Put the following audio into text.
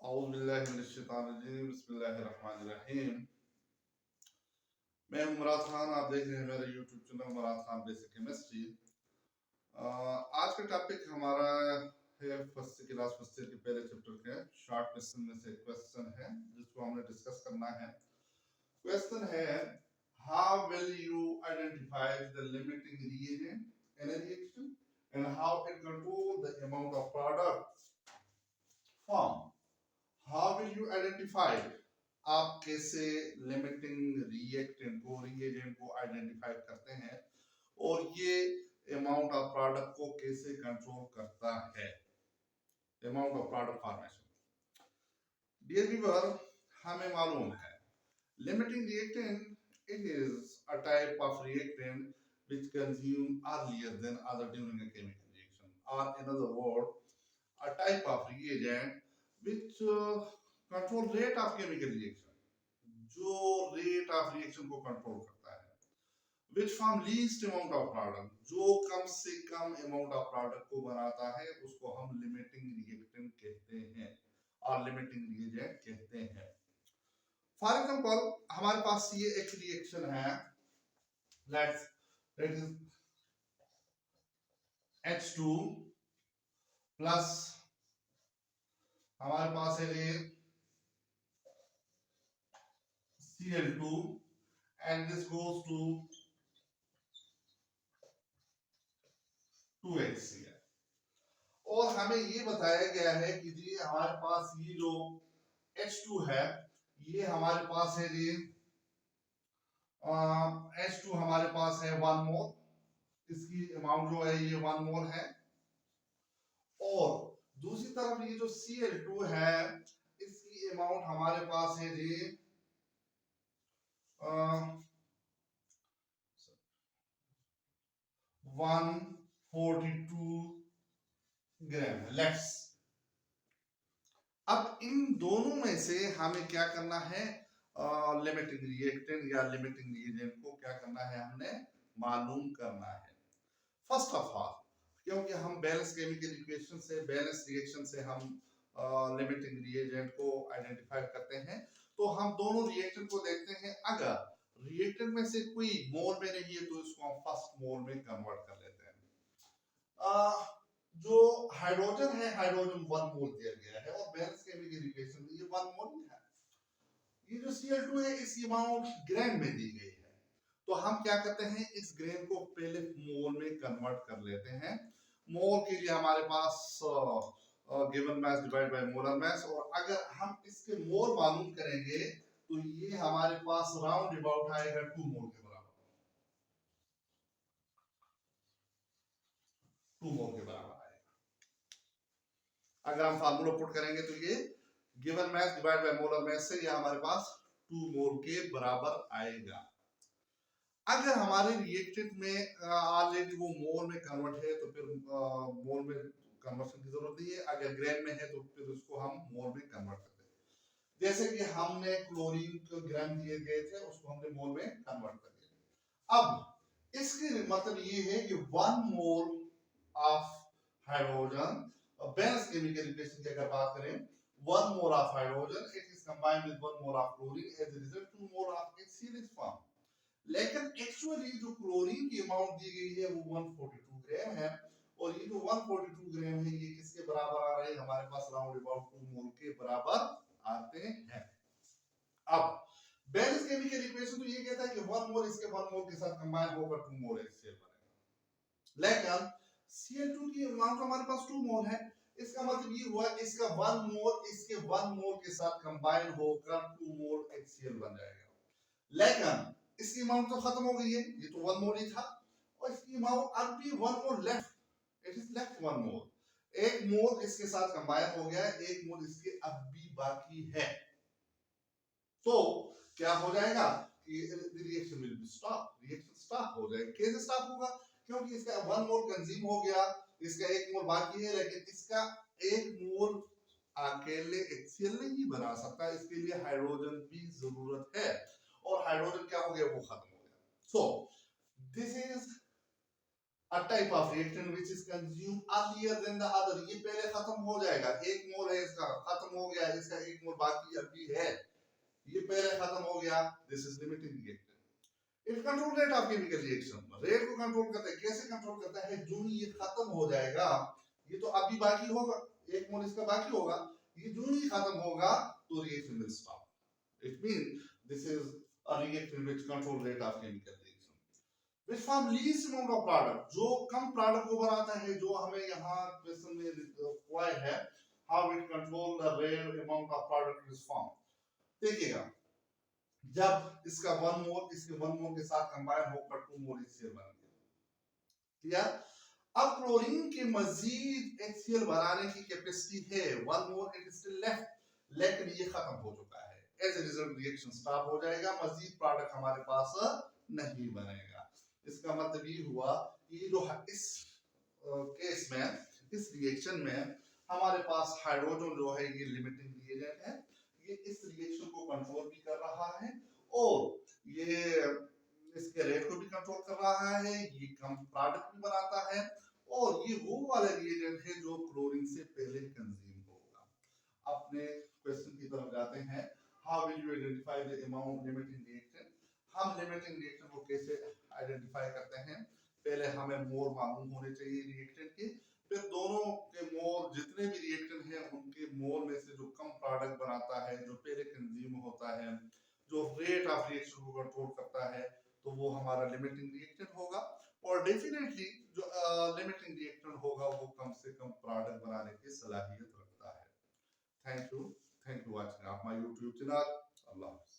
औज़ुबिल्लाहि बिस्मिल्लाहिर्रहमानिर्रहीम। मैं हूं मुराद खान, आप देख रहे हैं मेरा यूट्यूब चैनल मुराद खान बेसिक केमिस्ट्री। आज का टॉपिक हमारा है फर्स्ट क्लास फर्स्ट ईयर के पहले चैप्टर के शॉर्ट क्वेश्चन में से क्वेश्चन है जिसको हमने डिस्कस करना है। क्वेश्चन है, how will you identify the limiting reagent in a reaction and how it control the amount of product form. How will you identify, आप कैसे लिमिटिंग रिएजेंट को आइडेंटिफाई करते हैं और ये अमाउंट ऑफ प्रोडक्ट को कैसे कंट्रोल करता है, amount of product formation. Dear viewer, हमें मालूम है limiting reactant it is a type of reactant which consume earlier than other during a chemical reaction, or in other words, a type of reagent which control rate of chemical reaction, जो rate of reaction को control करता है। which form least amount of product, जो कम से कम amount of product को बनाता है उसको हम लिमिटिंग रिएक्टेंट कहते हैं और लिमिटिंग रिएजेंट कहते हैं। फॉर एग्जांपल, हमारे पास ये एक रिएक्शन है, let's that is H2 plus हमारे पास है Cl2 and this goes to 2HCl। और हमें ये बताया गया है कि जी हमारे पास ये जो H2 है ये हमारे पास है जी H2 हमारे पास है 1 मोल, इसकी अमाउंट जो है ये 1 मोल है। और दूसरी तरफ ये जो Cl2 है इसकी अमाउंट हमारे पास है जी 142 ग्राम। लेट्स, अब इन दोनों में से हमें क्या करना है, लिमिटिंग रिएक्टेंट या लिमिटिंग रिएजेंट को क्या करना है, हमने मालूम करना है। फर्स्ट ऑफ ऑल, क्योंकि हम बैलेंस केमिकल इक्वेशन से, बैलेंस रिएक्शन से हम लिमिटिंग रिएजेंट को आइडेंटिफाई करते हैं, तो हम दोनों रिएक्टेंट को देखते हैं। अगर रिएक्टेंट में से कोई मोल में नहीं है तो इसको हम फर्स्ट मोल में कन्वर्ट कर लेते हैं। जो हाइड्रोजन है, हाइड्रोजन 1 मोल दिया गया है और बैलेंस केमिकल इक्वेशन में ये 1 मोल है। ये जो Cl2 है इसकी अमाउंट ग्राम में दी गई है, तो हम क्या करते हैं, इस ग्राम को पहले मोल में कन्वर्ट कर लेते हैं। मोल के लिए हमारे पास given mass divide by molar mass, और अगर हम इसके मोल मालूम करेंगे तो ये हमारे पास राउंड अबाउट आएगा 2 मोल के बराबर, 2 मोल के बराबर आएगा। अगर हम फार्मूला पुट करेंगे तो ये given mass divide by molar मास से ये हमारे पास 2 मोल के बराबर आएगा। अगर हमारे रिएक्टेंट में ऑलरेडी वो मोल में कन्वर्ट है तो फिर मोल में कन्वर्शन की जरूरत नहीं है। अगर ग्राम में है तो फिर उसको हम मोल में कन्वर्ट करते हैं। जैसे कि हमने क्लोरीन को ग्राम दिए गए थे, उसको हमने मोल में कन्वर्ट कर दिया। अब इसके मतलब ये है कि 1 mole of hydrogen, balance chemical equation की अगर बात करें, 1 mole of hydrogen it is combined with 1 mole of chlorine, as a result 2 mole of HCl is form. लेकिन एक्चुअली जो क्लोरीन की अमाउंट दी गई है वो 142 ग्राम है, और ये जो 142 ग्राम है ये किसके बराबर आ रहे हैं, हमारे पास राउंड अबाउट 2 मोल के बराबर आते हैं। अब बैलेंस केमिकल इक्वेशन तो ये कहता है कि 1 मोल इसके 1 मोल के साथ कंबाइन होकर 2 मोल HCl बनेगा। लेकिन Cl2 की अमाउंट हमारे पास 2 मोल है, इसका मतलब ये हुआ इसका 1 मोल इसके 1 मोल के साथ कंबाइन होकर 2 मोल HCl बन जाएगा। लेकिन इसकी अमाउंट तो खत्म हो गई है, ये तो 1 मोल ही था, और इसकी अमाउंट अब भी 1 मोल लेफ्ट, इट इज लेफ्ट 1 मोल। 1 मोल इसके साथ कंबाइन हो गया है, 1 मोल इसके अब भी बाकी है। तो क्या हो जाएगा, reaction will be stop, reaction stop हो जाएगा। कैसे स्टॉप होगा, क्योंकि इसका 1 मोल कंज्यूम हो गया, इसका 1 मोल बाकी है, लेकिन इसका 1 मोल अकेले HCl नहीं बना सकता, इसके लिए हाइड्रोजन की जरूरत है, और हाइड्रोजन क्या हो गया, वो खत्म हो गया। So this is a type of reactant which is consumed earlier than the other। ये पहले खत्म हो जाएगा, 1 मोल है इसका, खत्म हो गया, इसका एक मोल बाकी अभी है, ये पहले खत्म हो गया, this is limiting reactant. It control rate of chemical reaction, rate को कंट्रोल करता है, कैसे कंट्रोल करता है, जो ही ये खत्म हो जाएगा, ये तो अभी बाकी होगा, एक मोल इसका बाकी होगा, ये जो ही खत्म होगा तो reaction will stop. It mean this is a reaction which control rate of chemical reaction. Which form least amount of product, जो कम प्रोडक्ट को बनाता है, जो हमें यहाँ क्वेश्चन में रिक्वायर्ड है, how it control the rate amount of product is form. देखिएगा, जब इसका 1 मोल इसके 1 मोल के साथ कंबाइन होकर 2 मोल HCl बन गया, क्लियर। अब क्लोरीन के मजीद HCl बनाने की कैपेसिटी है 1 mole, it is still left, लेकिन ये खत्म हो चुका है, as a result reaction stop हो जाएगा, मजीद प्रोडक्ट हमारे पास नहीं बनेगा। इसका मतलब ये हुआ कि जो इस केस में, इस रिएक्शन में हमारे पास हाइड्रोजन जो है ये लिमिटिंग रिएजेंट है, ये इस रिएक्शन को कंट्रोल भी कर रहा है और ये इसके रेट को भी कंट्रोल कर रहा है, ये कम प्रोडक्ट भी बनाता है, और ये वो वाला रिएजेंट है जो क्लोरीन से पहले कंज्यूम होगा। अपने क्वेश्चन की तरफ जाते हैं, how will you identify the amount limiting reaction. हम लिमिटिंग रिएक्शन को कैसे आइडेंटिफाई करते हैं, पहले हमें मोल मालूम होने चाहिए रिएक्टेंट के, फिर दोनों के मोल, जितने भी रिएक्टेंट हैं उनके मोल में से जो कम प्रोडक्ट बनाता है, जो पहले कंज्यूम होता है, जो रेट ऑफ रिएक्शन को कंट्रोल करता है, तो वो हमारा लिमिटिंग रिएक्टेंट होगा। और डेफिनेटली जो लिमिटिंग रिएक्टेंट होगा वो कम से कम प्रोडक्ट बनाने की सलाहियत रखता है। Thank you watching my YouTube channel. अल्लाह हाफ़िज़।